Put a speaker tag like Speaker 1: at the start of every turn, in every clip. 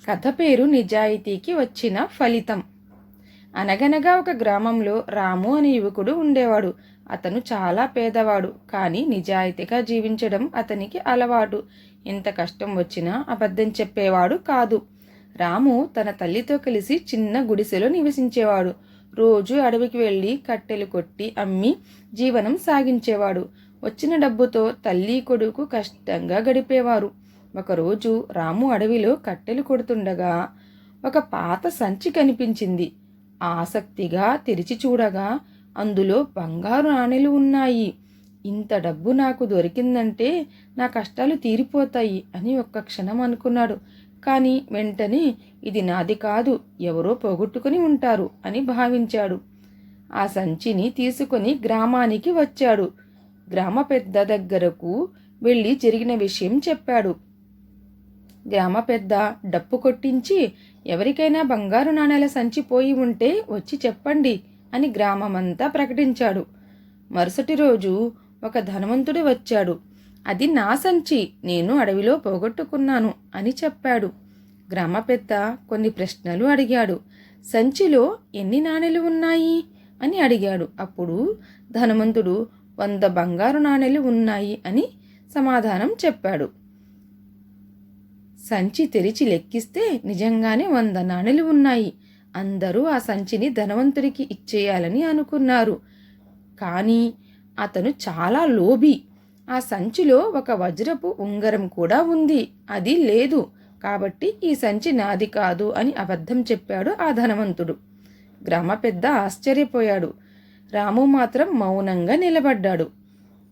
Speaker 1: కథ పేరు నిజాయితీకి వచ్చిన ఫలితం. అనగనగా ఒక గ్రామంలో రాము అనే యువకుడు ఉండేవాడు. అతను చాలా పేదవాడు, కానీ నిజాయితీగా జీవించడం అతనికి అలవాటు. ఎంత కష్టం వచ్చినా అబద్ధం చెప్పేవాడు కాదు. రాము తన తల్లితో కలిసి చిన్న గుడిసెలో నివసించేవాడు. రోజు అడవికి వెళ్ళి కట్టెలు కొట్టి అమ్మి జీవనం సాగించేవాడు. వచ్చిన డబ్బుతో తల్లి కొడుకు కష్టంగా గడిపేవారు. ఒకరోజు రాము అడవిలో కట్టెలు కొడుతుండగా ఒక పాత సంచి కనిపించింది. ఆసక్తిగా తెరిచి చూడగా అందులో బంగారు నాణేలు ఉన్నాయి. ఇంత డబ్బు నాకు దొరికిందంటే నా కష్టాలు తీరిపోతాయి అని ఒక్క క్షణం అనుకున్నాడు. కానీ వెంటనే ఇది నాది కాదు, ఎవరో పోగొట్టుకుని ఉంటారు అని భావించాడు. ఆ సంచిని తీసుకొని గ్రామానికి వచ్చాడు. గ్రామ పెద్ద దగ్గరకు వెళ్ళి జరిగిన విషయం చెప్పాడు. గ్రామ పెద్ద డప్పు కొట్టించి, ఎవరికైనా బంగారు నాణేల సంచి పోయి ఉంటే వచ్చి చెప్పండి అని గ్రామమంతా ప్రకటించాడు. మరుసటి రోజు ఒక ధనవంతుడు వచ్చాడు. అది నా సంచి, నేను అడవిలో పోగొట్టుకున్నాను అని చెప్పాడు. గ్రామ పెద్ద కొన్ని ప్రశ్నలు అడిగాడు. సంచిలో ఎన్ని నాణేలు ఉన్నాయి అని అడిగాడు. అప్పుడు ధనవంతుడు 100 బంగారు నాణేలు ఉన్నాయి అని సమాధానం చెప్పాడు. సంచి తెరిచి లెక్కిస్తే నిజంగానే 100 నాణేలు ఉన్నాయి. అందరూ ఆ సంచిని ధనవంతుడికి ఇచ్చేయాలని అనుకున్నారు. కానీ అతను చాలా లోభి. ఆ సంచిలో ఒక వజ్రపు ఉంగరం కూడా ఉంది, అది లేదు. కాబట్టి ఈ సంచి నాది కాదు అని అబద్ధం చెప్పాడు ఆ ధనవంతుడు. గ్రామ పెద్ద ఆశ్చర్యపోయాడు. రాము మాత్రం మౌనంగా నిలబడ్డాడు.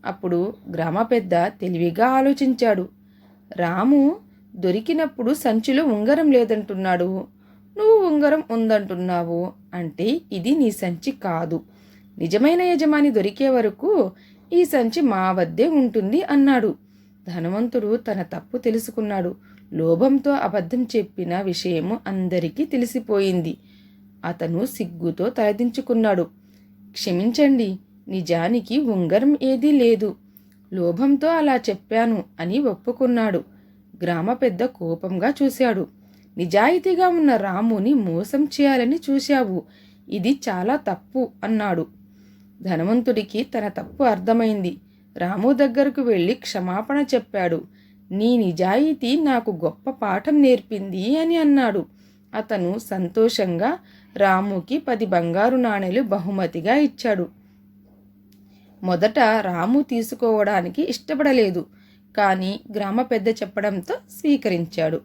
Speaker 1: అప్పుడు గ్రామ పెద్ద తెలివిగా ఆలోచించాడు. రాము దొరికినప్పుడు సంచిలో ఉంగరం లేదంటున్నాడు, నువ్వు ఉంగరం ఉందంటున్నావు, అంటే ఇది నీ సంచి కాదు. నిజమైన యజమాని దొరికే వరకు ఈ సంచి మా వద్దే ఉంటుంది అన్నాడు. ధనవంతుడు తన తప్పు తెలుసుకున్నాడు. లోభంతో అబద్ధం చెప్పిన విషయము అందరికీ తెలిసిపోయింది. అతను సిగ్గుతో తలదించుకున్నాడు. క్షమించండి, నిజానికి ఉంగరం ఏదీ లేదు, లోభంతో అలా చెప్పాను అని ఒప్పుకున్నాడు. గ్రామ పెద్ద కోపంగా చూశాడు. నిజాయితీగా ఉన్న రాముని మోసం చేయాలని చూశావు, ఇది చాలా తప్పు అన్నాడు. ధనవంతుడికి తన తప్పు అర్థమైంది. రాము దగ్గరకు వెళ్ళి క్షమాపణ చెప్పాడు. నీ నిజాయితీ నాకు గొప్ప పాఠం నేర్పింది అని అన్నాడు. అతను సంతోషంగా రాముకి 10 బంగారు నాణేలు బహుమతిగా ఇచ్చాడు. మొదట రాము తీసుకోవడానికి ఇష్టపడలేదు, కానీ గ్రామ పెద్ద చెప్పడంతో స్వీకరించాడు.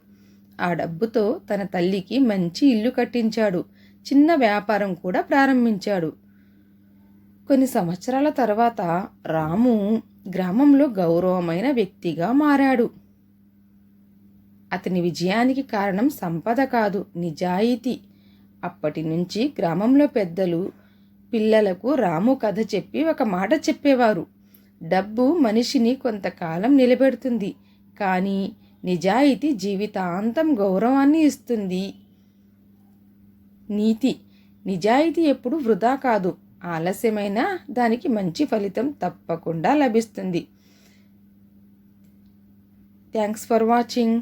Speaker 1: ఆ డబ్బుతో తన తల్లికి మంచి ఇల్లు కట్టించాడు. చిన్న వ్యాపారం కూడా ప్రారంభించాడు. కొన్ని సంవత్సరాల తర్వాత రాము గ్రామంలో గౌరవమైన వ్యక్తిగా మారాడు. అతని విజయానికి కారణం సంపద కాదు, నిజాయితీ. అప్పటి నుంచి గ్రామంలో పెద్దలు పిల్లలకు రాము కథ చెప్పి ఒక మాట చెప్పేవారు. డబ్బు మనిషిని కొంతకాలం నిలబెడుతుంది, కానీ నిజాయితీ జీవితాంతం గౌరవాన్ని ఇస్తుంది. నీతి: నిజాయితీ ఎప్పుడు వృధా కాదు, ఆలస్యమైన దానికి మంచి ఫలితం తప్పకుండా లభిస్తుంది. Thanks for watching.